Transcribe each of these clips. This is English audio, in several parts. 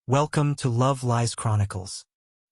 Welcome to Love Lies Chronicles.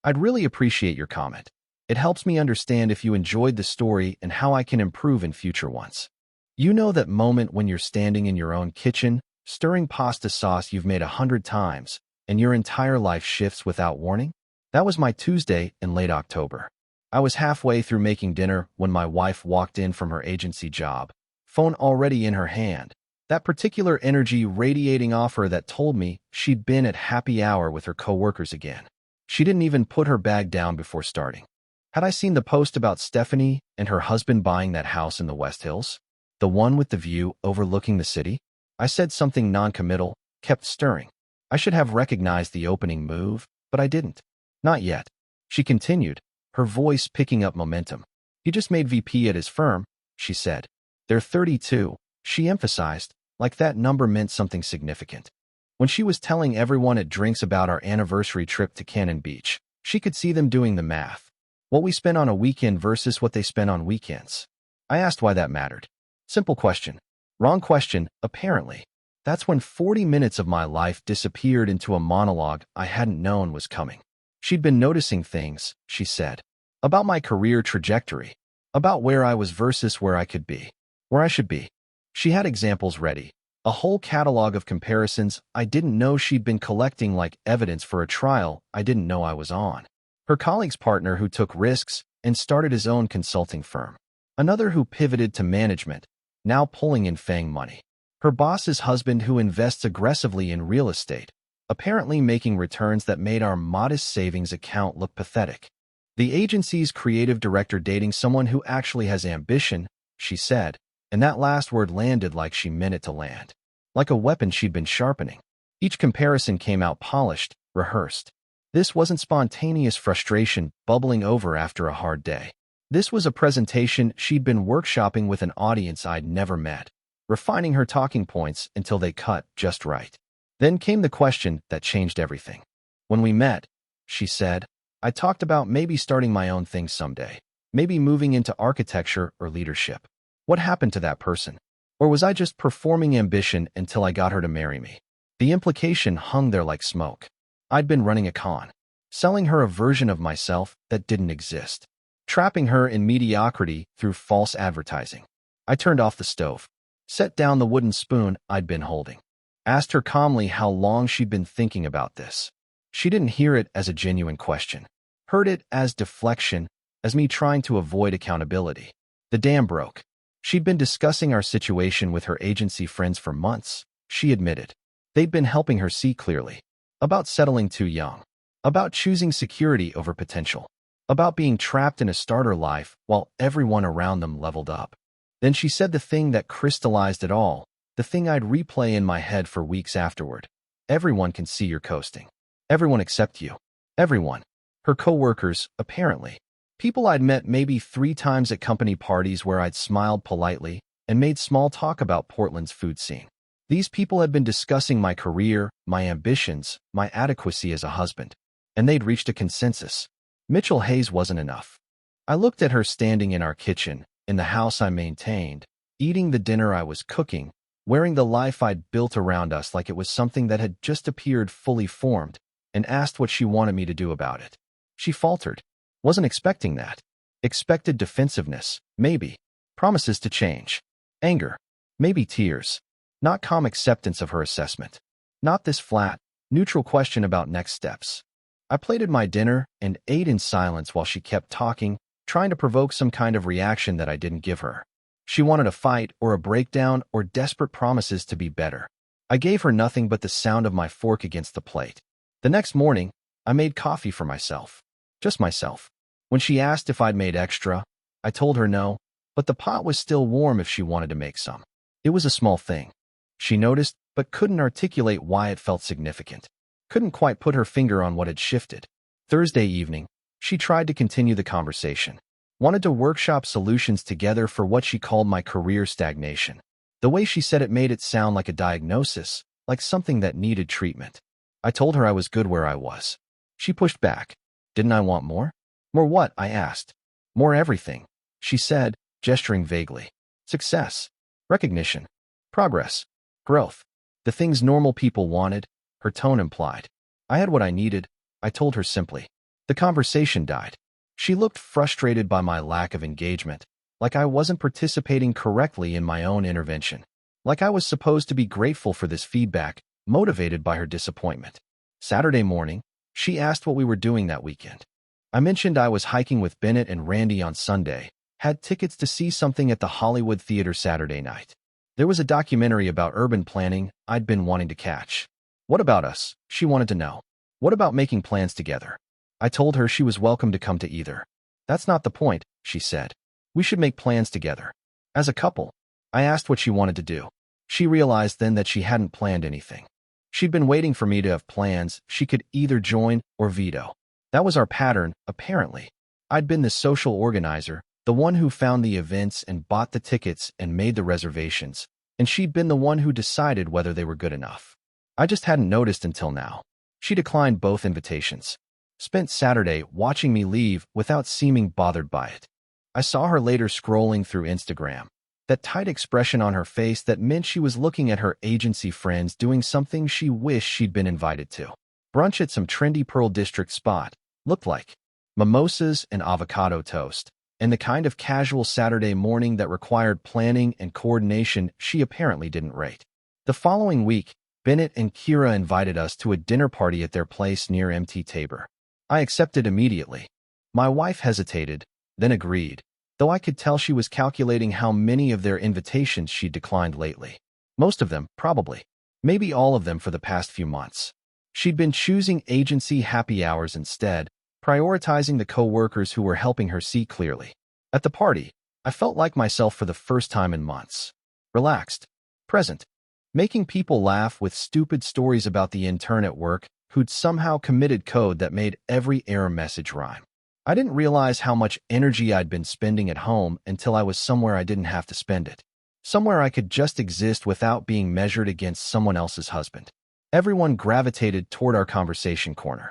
I'd really appreciate your comment. It helps me understand if you enjoyed the story and how I can improve in future ones. You know that moment when you're standing in your own kitchen, stirring pasta sauce you've made 100 times, and your entire life shifts without warning? That was my Tuesday in late October. I was halfway through making dinner when my wife walked in from her agency job, phone already in her hand. That particular energy radiating off her that told me she'd been at happy hour with her coworkers again. She didn't even put her bag down before starting. Had I seen the post about Stephanie and her husband buying that house in the West Hills? The one with the view overlooking the city? I said something non-committal, kept stirring. I should have recognized the opening move, but I didn't. Not yet. She continued, her voice picking up momentum. He just made VP at his firm, she said. They're 32, she emphasized, like that number meant something significant. When she was telling everyone at drinks about our anniversary trip to Cannon Beach, she could see them doing the math. What we spent on a weekend versus what they spent on weekends. I asked why that mattered. Simple question. Wrong question, apparently. That's when 40 minutes of my life disappeared into a monologue I hadn't known was coming. She'd been noticing things, she said. About my career trajectory. About where I was versus where I could be. Where I should be. She had examples ready. A whole catalog of comparisons I didn't know she'd been collecting like evidence for a trial I didn't know I was on. Her colleague's partner who took risks and started his own consulting firm. Another who pivoted to management, now pulling in FAANG money. Her boss's husband who invests aggressively in real estate, apparently making returns that made our modest savings account look pathetic. The agency's creative director dating someone who actually has ambition, she said, and that last word landed like she meant it to land. Like a weapon she'd been sharpening. Each comparison came out polished, rehearsed. This wasn't spontaneous frustration bubbling over after a hard day. This was a presentation she'd been workshopping with an audience I'd never met, refining her talking points until they cut just right. Then came the question that changed everything. When we met, she said, I talked about maybe starting my own thing someday, maybe moving into architecture or leadership. What happened to that person? Or was I just performing ambition until I got her to marry me? The implication hung there like smoke. I'd been running a con, selling her a version of myself that didn't exist, trapping her in mediocrity through false advertising. I turned off the stove, set down the wooden spoon I'd been holding, asked her calmly how long she'd been thinking about this. She didn't hear it as a genuine question, heard it as deflection, as me trying to avoid accountability. The dam broke. She'd been discussing our situation with her agency friends for months, she admitted. They'd been helping her see clearly. About settling too young. About choosing security over potential. About being trapped in a starter life while everyone around them leveled up. Then she said the thing that crystallized it all, the thing I'd replay in my head for weeks afterward. Everyone can see you're coasting. Everyone except you. Everyone. Her coworkers, apparently. People I'd met maybe 3 times at company parties where I'd smiled politely and made small talk about Portland's food scene. These people had been discussing my career, my ambitions, my adequacy as a husband, and they'd reached a consensus. Mitchell Hayes wasn't enough. I looked at her standing in our kitchen, in the house I maintained, eating the dinner I was cooking, wearing the life I'd built around us like it was something that had just appeared fully formed, and asked what she wanted me to do about it. She faltered. Wasn't expecting that. Expected defensiveness, maybe. Promises to change. Anger. Maybe tears. Not calm acceptance of her assessment. Not this flat, neutral question about next steps. I plated my dinner and ate in silence while she kept talking, trying to provoke some kind of reaction that I didn't give her. She wanted a fight or a breakdown or desperate promises to be better. I gave her nothing but the sound of my fork against the plate. The next morning, I made coffee for myself. Just myself. When she asked if I'd made extra, I told her no, but the pot was still warm if she wanted to make some. It was a small thing. She noticed, but couldn't articulate why it felt significant. Couldn't quite put her finger on what had shifted. Thursday evening, she tried to continue the conversation. Wanted to workshop solutions together for what she called my career stagnation. The way she said it made it sound like a diagnosis, like something that needed treatment. I told her I was good where I was. She pushed back. Didn't I want more? More what? I asked. More everything, she said, gesturing vaguely. Success. Recognition. Progress. Growth. The things normal people wanted, her tone implied. I had what I needed, I told her simply. The conversation died. She looked frustrated by my lack of engagement, like I wasn't participating correctly in my own intervention. Like I was supposed to be grateful for this feedback, motivated by her disappointment. Saturday morning, she asked what we were doing that weekend. I mentioned I was hiking with Bennett and Randy on Sunday, had tickets to see something at the Hollywood Theater Saturday night. There was a documentary about urban planning I'd been wanting to catch. What about us? She wanted to know. What about making plans together? I told her she was welcome to come to either. That's not the point, she said. We should make plans together. As a couple. I asked what she wanted to do. She realized then that she hadn't planned anything. She'd been waiting for me to have plans she could either join or veto. That was our pattern, apparently. I'd been the social organizer, the one who found the events and bought the tickets and made the reservations, and she'd been the one who decided whether they were good enough. I just hadn't noticed until now. She declined both invitations. Spent Saturday watching me leave without seeming bothered by it. I saw her later scrolling through Instagram. That tight expression on her face that meant she was looking at her agency friends doing something she wished she'd been invited to. Brunch at some trendy Pearl District spot. Looked like mimosas and avocado toast, and the kind of casual Saturday morning that required planning and coordination she apparently didn't rate. The following week, Bennett and Kira invited us to a dinner party at their place near MT Tabor. I accepted immediately. My wife hesitated, then agreed, though I could tell she was calculating how many of their invitations she'd declined lately. Most of them, probably. Maybe all of them for the past few months. She'd been choosing agency happy hours instead, prioritizing the co-workers who were helping her see clearly. At the party, I felt like myself for the first time in months. Relaxed. Present. Making people laugh with stupid stories about the intern at work who'd somehow committed code that made every error message rhyme. I didn't realize how much energy I'd been spending at home until I was somewhere I didn't have to spend it. Somewhere I could just exist without being measured against someone else's husband. Everyone gravitated toward our conversation corner.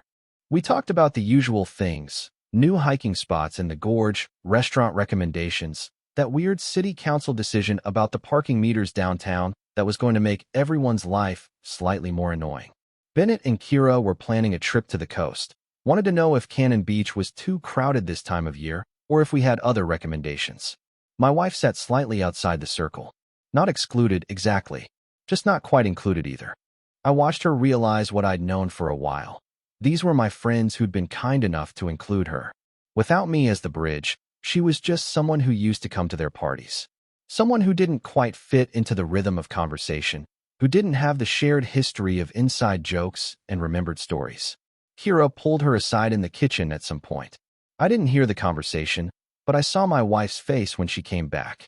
We talked about the usual things, new hiking spots in the gorge, restaurant recommendations, that weird city council decision about the parking meters downtown that was going to make everyone's life slightly more annoying. Bennett and Kira were planning a trip to the coast. Wanted to know if Cannon Beach was too crowded this time of year or if we had other recommendations. My wife sat slightly outside the circle. Not excluded exactly, just not quite included either. I watched her realize what I'd known for a while. These were my friends who'd been kind enough to include her. Without me as the bridge, she was just someone who used to come to their parties. Someone who didn't quite fit into the rhythm of conversation, who didn't have the shared history of inside jokes and remembered stories. Kira pulled her aside in the kitchen at some point. I didn't hear the conversation, but I saw my wife's face when she came back.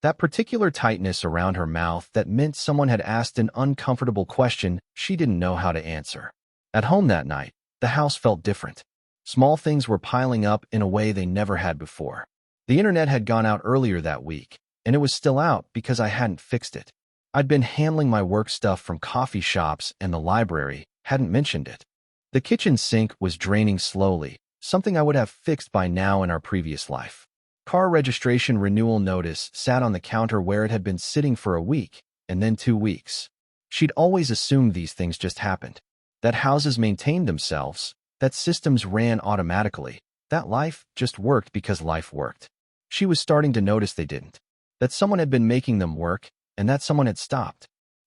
That particular tightness around her mouth that meant someone had asked an uncomfortable question she didn't know how to answer. At home that night, the house felt different. Small things were piling up in a way they never had before. The internet had gone out earlier that week, and it was still out because I hadn't fixed it. I'd been handling my work stuff from coffee shops and the library, hadn't mentioned it. The kitchen sink was draining slowly, something I would have fixed by now in our previous life. Car registration renewal notice sat on the counter where it had been sitting for a week, and then 2 weeks. She'd always assumed these things just happened. That houses maintained themselves, that systems ran automatically, that life just worked because life worked. She was starting to notice they didn't. That someone had been making them work, and that someone had stopped.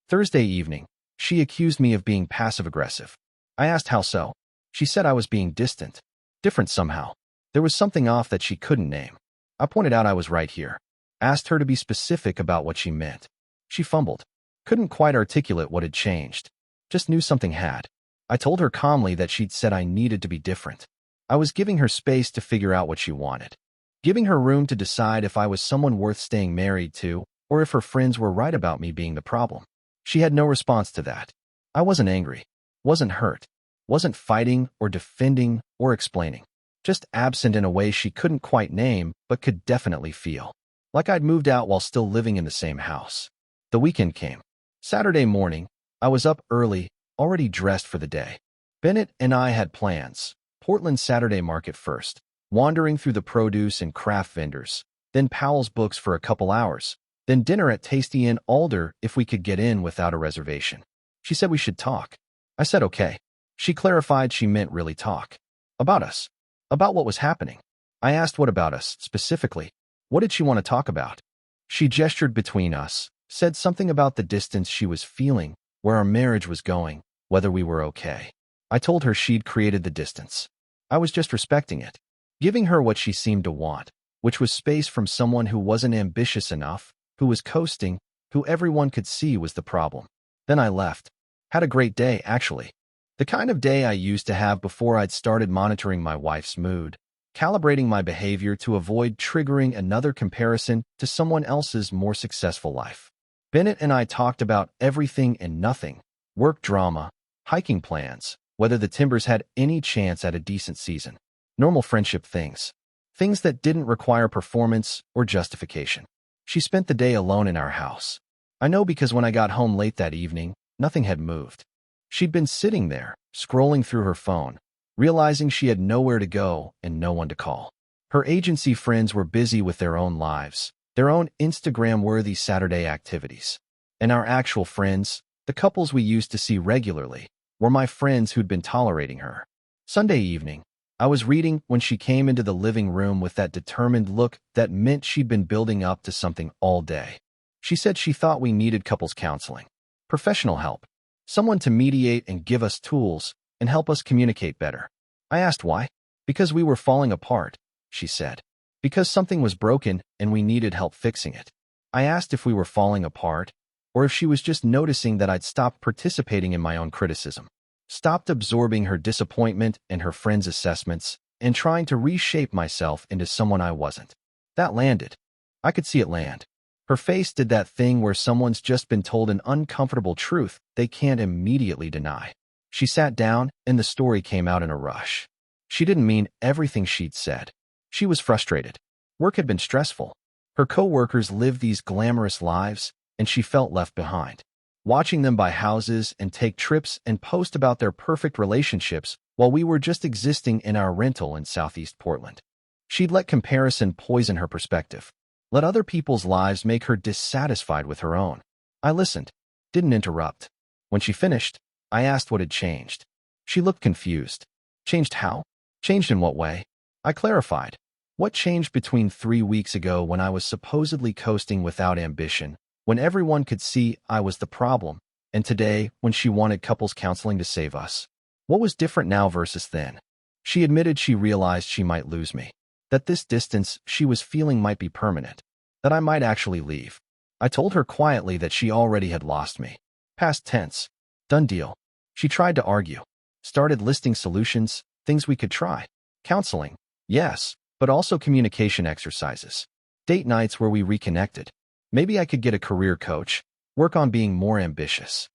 Thursday evening, she accused me of being passive-aggressive. I asked how so. She said I was being distant. Different somehow. There was something off that she couldn't name. I pointed out I was right here. Asked her to be specific about what she meant. She fumbled. Couldn't quite articulate what had changed. Just knew something had. I told her calmly that she'd said I needed to be different. I was giving her space to figure out what she wanted. Giving her room to decide if I was someone worth staying married to, or if her friends were right about me being the problem. She had no response to that. I wasn't angry. Wasn't hurt. Wasn't fighting or defending or explaining. Just absent in a way she couldn't quite name, but could definitely feel. Like I'd moved out while still living in the same house. The weekend came. Saturday morning, I was up early, already dressed for the day. Bennett and I had plans. Portland Saturday Market first, wandering through the produce and craft vendors, then Powell's Books for a couple hours, then dinner at Tasty Inn Alder if we could get in without a reservation. She said we should talk. I said okay. She clarified she meant really talk. About us. About what was happening. I asked what about us, specifically. What did she want to talk about? She gestured between us, said something about the distance she was feeling, where our marriage was going, whether we were okay. I told her she'd created the distance. I was just respecting it, giving her what she seemed to want, which was space from someone who wasn't ambitious enough, who was coasting, who everyone could see was the problem. Then I left. Had a great day, actually. The kind of day I used to have before I'd started monitoring my wife's mood, calibrating my behavior to avoid triggering another comparison to someone else's more successful life. Bennett and I talked about everything and nothing, work drama, hiking plans, whether the Timbers had any chance at a decent season, normal friendship things, things that didn't require performance or justification. She spent the day alone in our house. I know because when I got home late that evening, nothing had moved. She'd been sitting there, scrolling through her phone, realizing she had nowhere to go and no one to call. Her agency friends were busy with their own lives, their own Instagram-worthy Saturday activities. And our actual friends, the couples we used to see regularly, were my friends who'd been tolerating her. Sunday evening, I was reading when she came into the living room with that determined look that meant she'd been building up to something all day. She said she thought we needed couples counseling, professional help, someone to mediate and give us tools and help us communicate better. I asked why. Because we were falling apart, she said. Because something was broken and we needed help fixing it. I asked if we were falling apart, or if she was just noticing that I'd stopped participating in my own criticism, stopped absorbing her disappointment and her friends' assessments, and trying to reshape myself into someone I wasn't. That landed. I could see it land. Her face did that thing where someone's just been told an uncomfortable truth they can't immediately deny. She sat down, and the story came out in a rush. She didn't mean everything she'd said. She was frustrated. Work had been stressful. Her coworkers lived these glamorous lives, and she felt left behind. Watching them buy houses and take trips and post about their perfect relationships while we were just existing in our rental in Southeast Portland. She'd let comparison poison her perspective, let other people's lives make her dissatisfied with her own. I listened, didn't interrupt. When she finished, I asked what had changed. She looked confused. Changed how? Changed in what way? I clarified. What changed between 3 weeks ago when I was supposedly coasting without ambition, when everyone could see I was the problem, and today when she wanted couples counseling to save us? What was different now versus then? She admitted she realized she might lose me, that this distance she was feeling might be permanent, that I might actually leave. I told her quietly that she already had lost me. Past tense. Done deal. She tried to argue. Started listing solutions, things we could try. Counseling. Yes, but also communication exercises. Date nights where we reconnected. Maybe I could get a career coach, work on being more ambitious.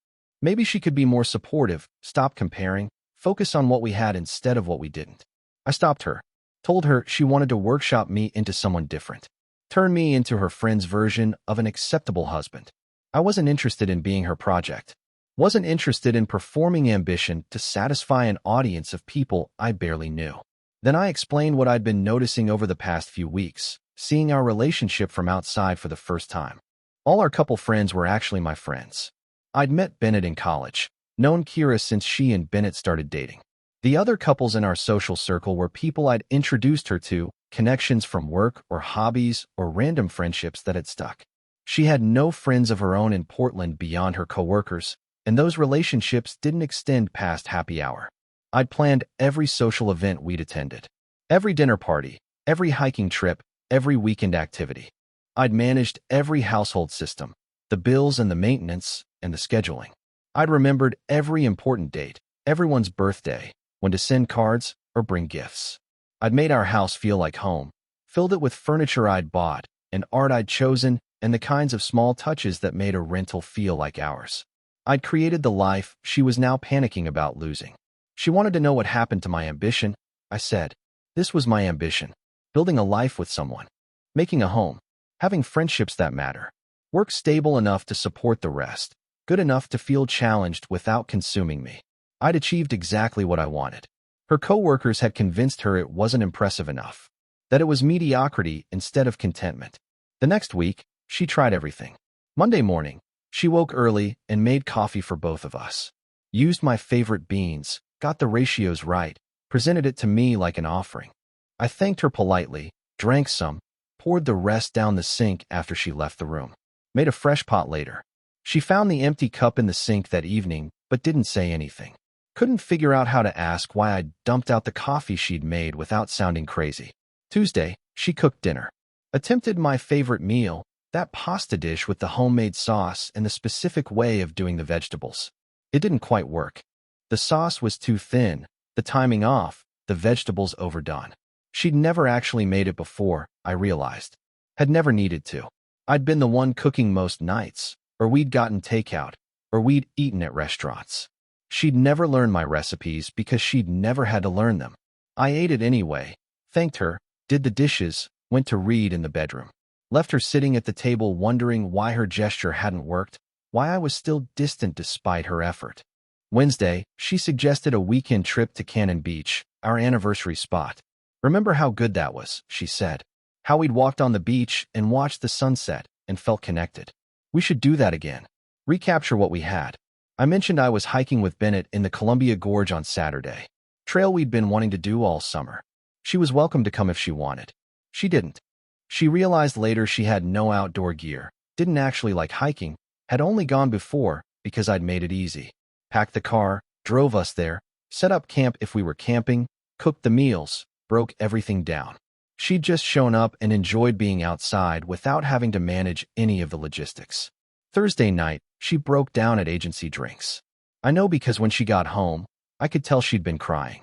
Maybe she could be more supportive, stop comparing, focus on what we had instead of what we didn't. I stopped her, told her she wanted to workshop me into someone different, turn me into her friend's version of an acceptable husband. I wasn't interested in being her project. Wasn't interested in performing ambition to satisfy an audience of people I barely knew. Then I explained what I'd been noticing over the past few weeks, seeing our relationship from outside for the first time. All our couple friends were actually my friends. I'd met Bennett in college, known Kira since she and Bennett started dating. The other couples in our social circle were people I'd introduced her to, connections from work or hobbies or random friendships that had stuck. She had no friends of her own in Portland beyond her coworkers, and those relationships didn't extend past happy hour. I'd planned every social event we'd attended, every dinner party, every hiking trip, every weekend activity. I'd managed every household system, the bills and the maintenance and the scheduling. I'd remembered every important date, everyone's birthday, when to send cards or bring gifts. I'd made our house feel like home, filled it with furniture I'd bought, and art I'd chosen, and the kinds of small touches that made a rental feel like ours. I'd created the life she was now panicking about losing. She wanted to know what happened to my ambition. I said, this was my ambition. Building a life with someone. Making a home. Having friendships that matter. Work stable enough to support the rest. Good enough to feel challenged without consuming me. I'd achieved exactly what I wanted. Her coworkers had convinced her it wasn't impressive enough. That it was mediocrity instead of contentment. The next week, she tried everything. Monday morning, she woke early and made coffee for both of us. Used my favorite beans, got the ratios right, presented it to me like an offering. I thanked her politely, drank some, poured the rest down the sink after she left the room. Made a fresh pot later. She found the empty cup in the sink that evening, but didn't say anything. Couldn't figure out how to ask why I'd dumped out the coffee she'd made without sounding crazy. Tuesday, she cooked dinner. Attempted my favorite meal, that pasta dish with the homemade sauce and the specific way of doing the vegetables. It didn't quite work. The sauce was too thin, the timing off, the vegetables overdone. She'd never actually made it before, I realized. Had never needed to. I'd been the one cooking most nights, or we'd gotten takeout, or we'd eaten at restaurants. She'd never learned my recipes because she'd never had to learn them. I ate it anyway, thanked her, did the dishes, went to read in the bedroom. Left her sitting at the table wondering why her gesture hadn't worked, why I was still distant despite her effort. Wednesday, she suggested a weekend trip to Cannon Beach, our anniversary spot. Remember how good that was, she said. How we'd walked on the beach and watched the sunset and felt connected. We should do that again. Recapture what we had. I mentioned I was hiking with Bennett in the Columbia Gorge on Saturday. Trail we'd been wanting to do all summer. She was welcome to come if she wanted. She didn't. She realized later she had no outdoor gear, didn't actually like hiking, had only gone before because I'd made it easy. Packed the car, drove us there, set up camp if we were camping, cooked the meals, broke everything down. She'd just shown up and enjoyed being outside without having to manage any of the logistics. Thursday night, she broke down at agency drinks. I know because when she got home, I could tell she'd been crying.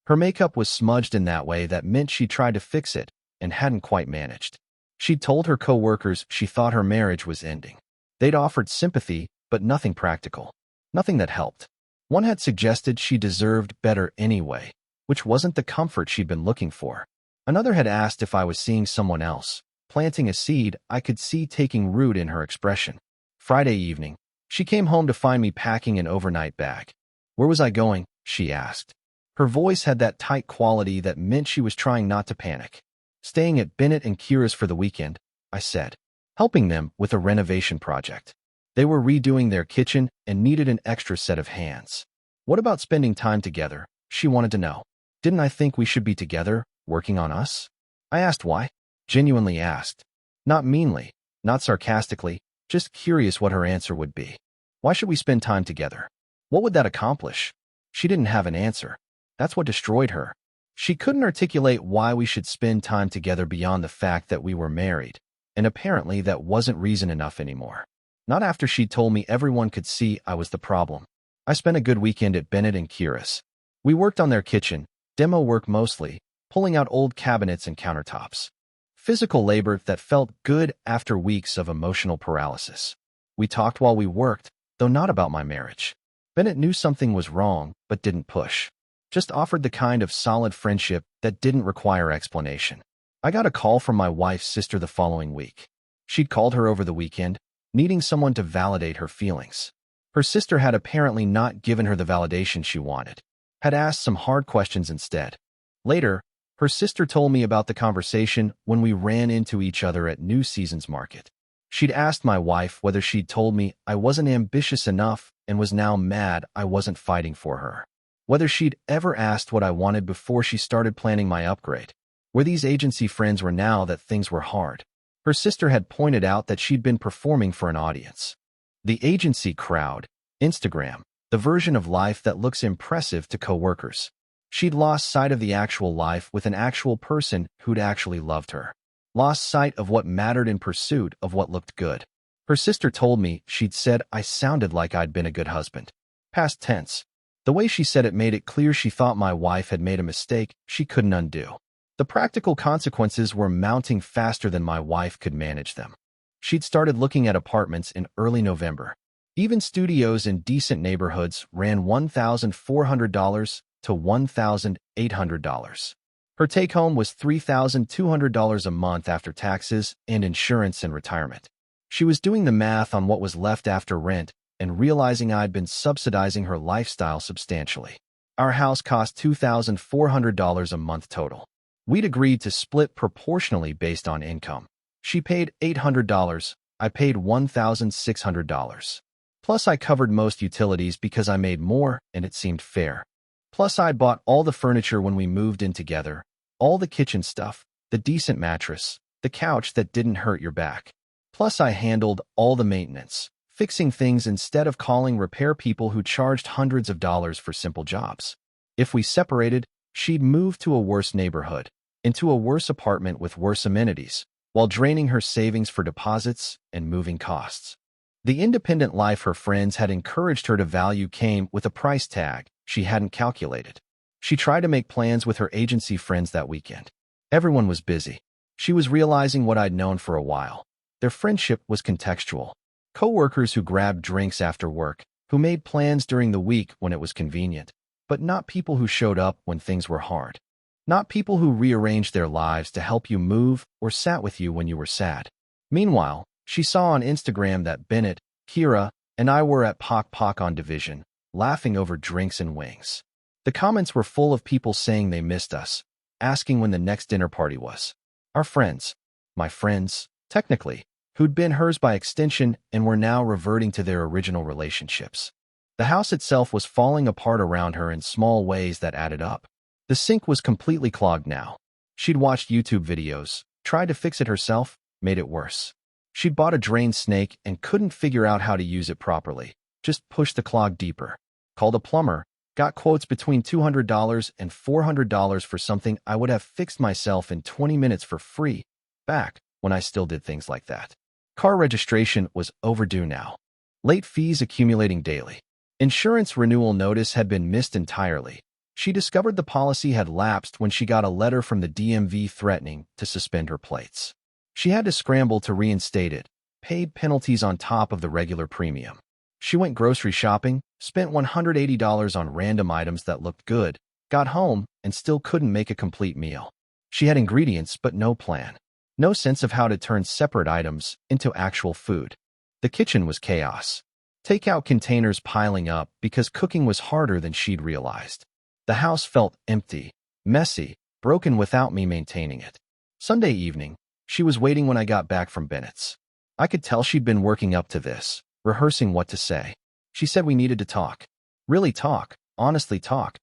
Her makeup was smudged in that way that meant she tried to fix it and hadn't quite managed. She'd told her co-workers she thought her marriage was ending. They'd offered sympathy, but nothing practical. Nothing that helped. One had suggested she deserved better anyway, which wasn't the comfort she'd been looking for. Another had asked if I was seeing someone else, planting a seed I could see taking root in her expression. Friday evening, she came home to find me packing an overnight bag. Where was I going? She asked. Her voice had that tight quality that meant she was trying not to panic. Staying at Bennett and Kira's for the weekend, I said, helping them with a renovation project. They were redoing their kitchen and needed an extra set of hands. What about spending time together? She wanted to know. Didn't I think we should be together, working on us? I asked why. Genuinely asked. Not meanly, not sarcastically, just curious what her answer would be. Why should we spend time together? What would that accomplish? She didn't have an answer. That's what destroyed her. She couldn't articulate why we should spend time together beyond the fact that we were married, and apparently that wasn't reason enough anymore. Not after she'd told me everyone could see I was the problem. I spent a good weekend at Bennett and Kira's. We worked on their kitchen, demo work mostly, pulling out old cabinets and countertops. Physical labor that felt good after weeks of emotional paralysis. We talked while we worked, though not about my marriage. Bennett knew something was wrong, but didn't push. Just offered the kind of solid friendship that didn't require explanation. I got a call from my wife's sister the following week. She'd called her over the weekend, needing someone to validate her feelings. Her sister had apparently not given her the validation she wanted, had asked some hard questions instead. Later, her sister told me about the conversation when we ran into each other at New Seasons Market. She'd asked my wife whether she'd told me I wasn't ambitious enough and was now mad I wasn't fighting for her. Whether she'd ever asked what I wanted before she started planning my upgrade. Where these agency friends were now that things were hard. Her sister had pointed out that she'd been performing for an audience. The agency crowd, Instagram, the version of life that looks impressive to coworkers. She'd lost sight of the actual life with an actual person who'd actually loved her. Lost sight of what mattered in pursuit of what looked good. Her sister told me she'd said I sounded like I'd been a good husband. Past tense. The way she said it made it clear she thought my wife had made a mistake she couldn't undo. The practical consequences were mounting faster than my wife could manage them. She'd started looking at apartments in early November. Even studios in decent neighborhoods ran $1,400 to $1,800. Her take-home was $3,200 a month after taxes and insurance and retirement. She was doing the math on what was left after rent and realizing I'd been subsidizing her lifestyle substantially. Our house cost $2,400 a month total. We'd agreed to split proportionally based on income. She paid $800, I paid $1,600. Plus I covered most utilities because I made more and it seemed fair. Plus, I bought all the furniture when we moved in together, all the kitchen stuff, the decent mattress, the couch that didn't hurt your back. Plus, I handled all the maintenance, fixing things instead of calling repair people who charged hundreds of dollars for simple jobs. If we separated, she'd move to a worse neighborhood, into a worse apartment with worse amenities, while draining her savings for deposits and moving costs. The independent life her friends had encouraged her to value came with a price tag she hadn't calculated. She tried to make plans with her agency friends that weekend. Everyone was busy. She was realizing what I'd known for a while. Their friendship was contextual. Co-workers who grabbed drinks after work, who made plans during the week when it was convenient, but not people who showed up when things were hard. Not people who rearranged their lives to help you move or sat with you when you were sad. Meanwhile, she saw on Instagram that Bennett, Kira, and I were at Pok Pok on Division, laughing over drinks and wings. The comments were full of people saying they missed us, asking when the next dinner party was. Our friends, my friends, technically, who'd been hers by extension and were now reverting to their original relationships. The house itself was falling apart around her in small ways that added up. The sink was completely clogged now. She'd watched YouTube videos, tried to fix it herself, made it worse. She'd bought a drain snake and couldn't figure out how to use it properly, just pushed the clog deeper. Called a plumber, got quotes between $200 and $400 for something I would have fixed myself in 20 minutes for free, back when I still did things like that. Car registration was overdue now. Late fees accumulating daily. Insurance renewal notice had been missed entirely. She discovered the policy had lapsed when she got a letter from the DMV threatening to suspend her plates. She had to scramble to reinstate it, paid penalties on top of the regular premium. She went grocery shopping, spent $180 on random items that looked good, got home, and still couldn't make a complete meal. She had ingredients but no plan. No sense of how to turn separate items into actual food. The kitchen was chaos. Takeout containers piling up because cooking was harder than she'd realized. The house felt empty, messy, broken without me maintaining it. Sunday evening, she was waiting when I got back from Bennett's. I could tell she'd been working up to this, rehearsing what to say. She said we needed to talk. Really talk, honestly talk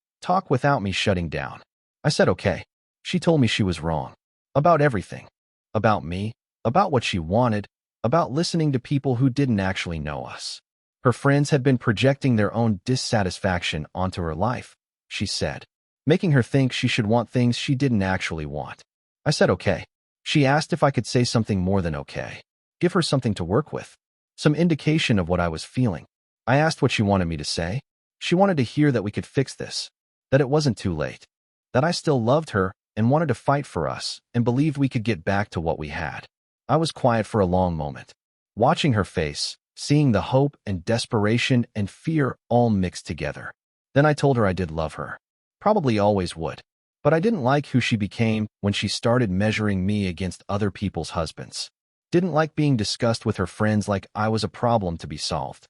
without me shutting down. I said okay. She told me she was wrong. About everything. About me, about what she wanted, about listening to people who didn't actually know us. Her friends had been projecting their own dissatisfaction onto her life, she said, making her think she should want things she didn't actually want. I said okay. She asked if I could say something more than okay. Give her something to work with. Some indication of what I was feeling. I asked what she wanted me to say. She wanted to hear that we could fix this, that it wasn't too late, that I still loved her and wanted to fight for us and believed we could get back to what we had. I was quiet for a long moment, watching her face, seeing the hope and desperation and fear all mixed together. Then I told her I did love her. Probably always would. But I didn't like who she became when she started measuring me against other people's husbands. Didn't like being discussed with her friends like I was a problem to be solved.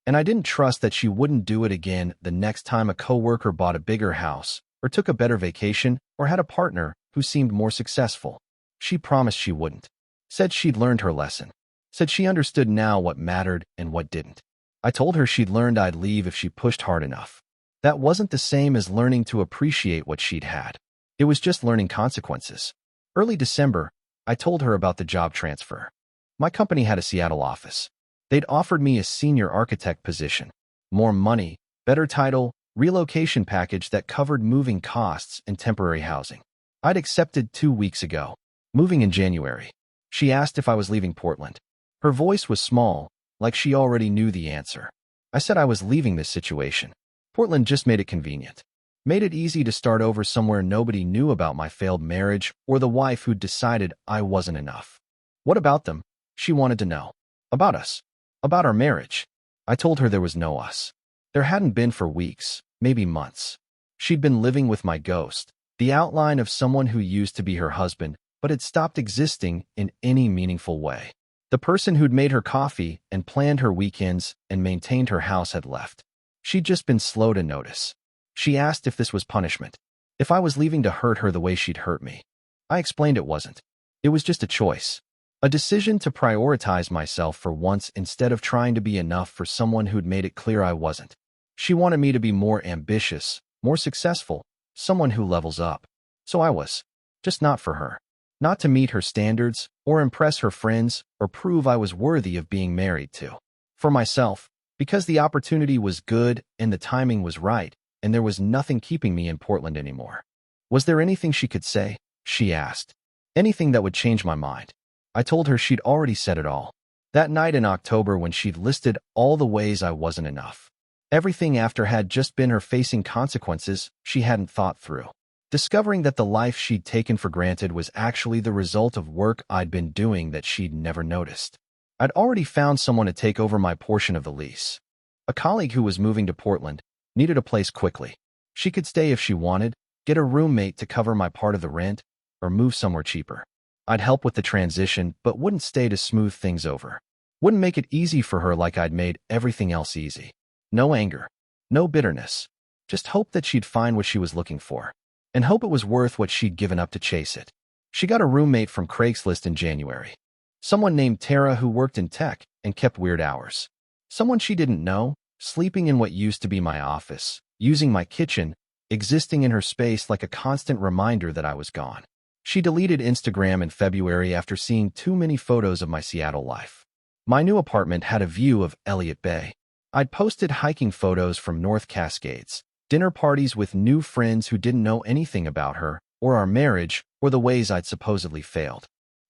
And I didn't trust that she wouldn't do it again the next time a coworker bought a bigger house, or took a better vacation, or had a partner who seemed more successful. She promised she wouldn't. Said she'd learned her lesson. Said she understood now what mattered and what didn't. I told her she'd learned I'd leave if she pushed hard enough. That wasn't the same as learning to appreciate what she'd had. It was just learning consequences. Early December, I told her about the job transfer. My company had a Seattle office. They'd offered me a senior architect position. More money, better title, relocation package that covered moving costs and temporary housing. I'd accepted 2 weeks ago, moving in January. She asked if I was leaving Portland. Her voice was small, like she already knew the answer. I said I was leaving this situation. Portland just made it convenient. Made it easy to start over somewhere nobody knew about my failed marriage or the wife who'd decided I wasn't enough. What about them? She wanted to know. About us. About our marriage. I told her there was no us. There hadn't been for weeks, maybe months. She'd been living with my ghost, the outline of someone who used to be her husband, but had stopped existing in any meaningful way. The person who'd made her coffee and planned her weekends and maintained her house had left. She'd just been slow to notice. She asked if this was punishment, if I was leaving to hurt her the way she'd hurt me. I explained it wasn't. It was just a choice. A decision to prioritize myself for once instead of trying to be enough for someone who'd made it clear I wasn't. She wanted me to be more ambitious, more successful, someone who levels up. So I was. Just not for her. Not to meet her standards, or impress her friends, or prove I was worthy of being married to. For myself, because the opportunity was good and the timing was right, and there was nothing keeping me in Portland anymore. Was there anything she could say? She asked. Anything that would change my mind? I told her she'd already said it all. That night in October when she'd listed all the ways I wasn't enough. Everything after had just been her facing consequences she hadn't thought through. Discovering that the life she'd taken for granted was actually the result of work I'd been doing that she'd never noticed. I'd already found someone to take over my portion of the lease. A colleague who was moving to Portland needed a place quickly. She could stay if she wanted, get a roommate to cover my part of the rent, or move somewhere cheaper. I'd help with the transition, but wouldn't stay to smooth things over. Wouldn't make it easy for her like I'd made everything else easy. No anger, no bitterness. Just hope that she'd find what she was looking for. And hope it was worth what she'd given up to chase it. She got a roommate from Craigslist in January. Someone named Tara who worked in tech and kept weird hours. Someone she didn't know, sleeping in what used to be my office, using my kitchen, existing in her space like a constant reminder that I was gone. She deleted Instagram in February after seeing too many photos of my Seattle life. My new apartment had a view of Elliott Bay. I'd posted hiking photos from North Cascades, dinner parties with new friends who didn't know anything about her, or our marriage, or the ways I'd supposedly failed.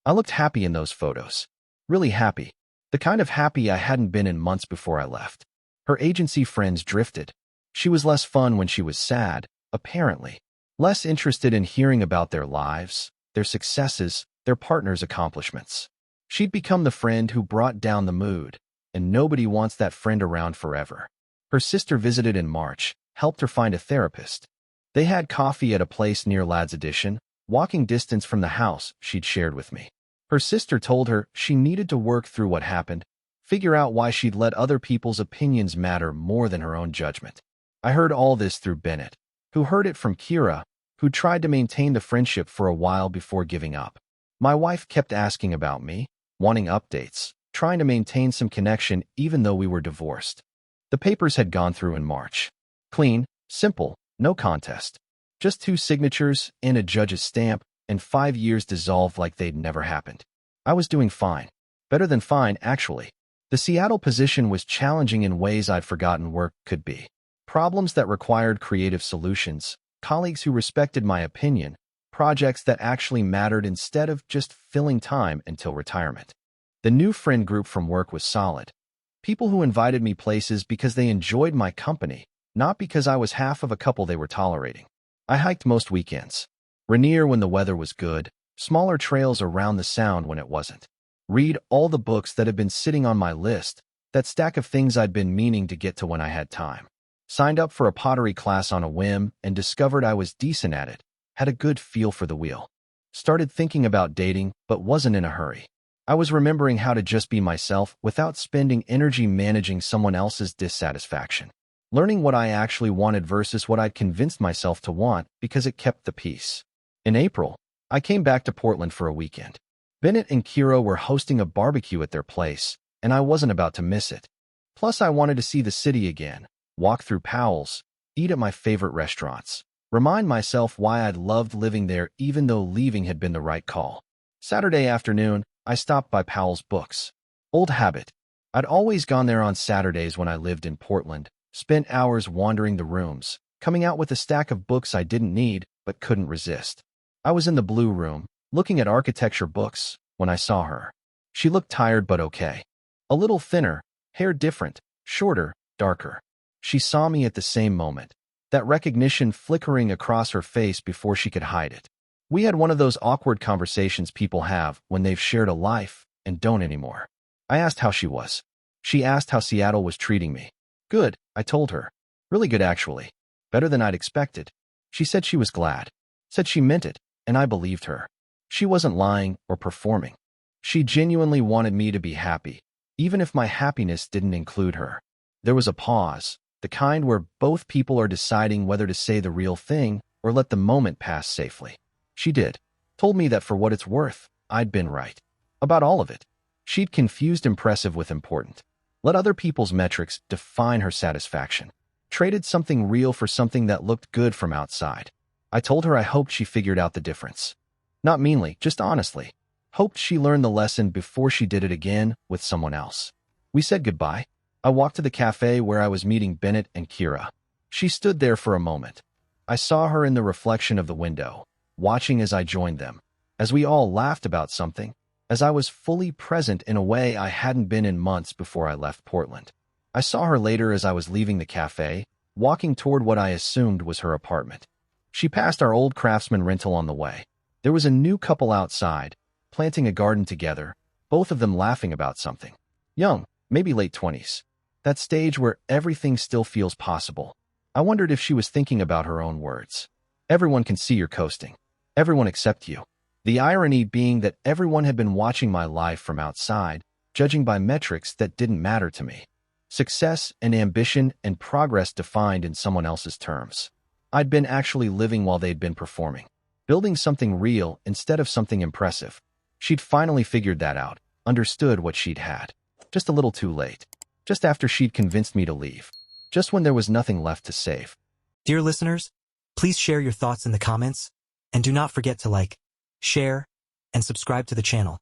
I looked happy in those photos. Really happy. The kind of happy I hadn't been in months before I left. Her agency friends drifted. She was less fun when she was sad, apparently. Less interested in hearing about their lives, their successes, their partner's accomplishments. She'd become the friend who brought down the mood, and nobody wants that friend around forever. Her sister visited in March, helped her find a therapist. They had coffee at a place near Ladd's Addition, walking distance from the house she'd shared with me. Her sister told her she needed to work through what happened, figure out why she'd let other people's opinions matter more than her own judgment. I heard all this through Bennett, who heard it from Kira, who tried to maintain the friendship for a while before giving up. My wife kept asking about me, wanting updates, trying to maintain some connection even though we were divorced. The papers had gone through in March. Clean, simple, no contest. Just 2 signatures and a judge's stamp, and 5 years dissolved like they'd never happened. I was doing fine. Better than fine, actually. The Seattle position was challenging in ways I'd forgotten work could be. Problems that required creative solutions, colleagues who respected my opinion, projects that actually mattered instead of just filling time until retirement. The new friend group from work was solid. People who invited me places because they enjoyed my company, not because I was half of a couple they were tolerating. I hiked most weekends. Rainier when the weather was good, smaller trails around the Sound when it wasn't. Read all the books that had been sitting on my list, that stack of things I'd been meaning to get to when I had time. Signed up for a pottery class on a whim and discovered I was decent at it, had a good feel for the wheel. Started thinking about dating, but wasn't in a hurry. I was remembering how to just be myself without spending energy managing someone else's dissatisfaction. Learning what I actually wanted versus what I'd convinced myself to want because it kept the peace. In April, I came back to Portland for a weekend. Bennett and Kira were hosting a barbecue at their place, and I wasn't about to miss it. Plus, I wanted to see the city again, walk through Powell's, eat at my favorite restaurants, remind myself why I'd loved living there even though leaving had been the right call. Saturday afternoon, I stopped by Powell's Books. Old habit. I'd always gone there on Saturdays when I lived in Portland, spent hours wandering the rooms, coming out with a stack of books I didn't need but couldn't resist. I was in the blue room, looking at architecture books, when I saw her. She looked tired but okay. A little thinner, hair different, shorter, darker. She saw me at the same moment, that recognition flickering across her face before she could hide it. We had one of those awkward conversations people have when they've shared a life and don't anymore. I asked how she was. She asked how Seattle was treating me. Good, I told her. Really good, actually. Better than I'd expected. She said she was glad. Said she meant it, and I believed her. She wasn't lying or performing. She genuinely wanted me to be happy, even if my happiness didn't include her. There was a pause, the kind where both people are deciding whether to say the real thing or let the moment pass safely. She did. Told me that for what it's worth, I'd been right. About all of it. She'd confused impressive with important. Let other people's metrics define her satisfaction. Traded something real for something that looked good from outside. I told her I hoped she figured out the difference. Not meanly, just honestly. Hoped she learned the lesson before she did it again with someone else. We said goodbye. I walked to the cafe where I was meeting Bennett and Kira. She stood there for a moment. I saw her in the reflection of the window, watching as I joined them, as we all laughed about something, as I was fully present in a way I hadn't been in months before I left Portland. I saw her later as I was leaving the cafe, walking toward what I assumed was her apartment. She passed our old Craftsman rental on the way. There was a new couple outside, planting a garden together, both of them laughing about something. Young, maybe late 20s. That stage where everything still feels possible. I wondered if she was thinking about her own words. Everyone can see you're coasting. Everyone except you. The irony being that everyone had been watching my life from outside, judging by metrics that didn't matter to me. Success and ambition and progress defined in someone else's terms. I'd been actually living while they'd been performing. Building something real instead of something impressive. She'd finally figured that out, understood what she'd had. Just a little too late. Just after she'd convinced me to leave. Just when there was nothing left to save. Dear listeners, please share your thoughts in the comments, and do not forget to like, share, and subscribe to the channel.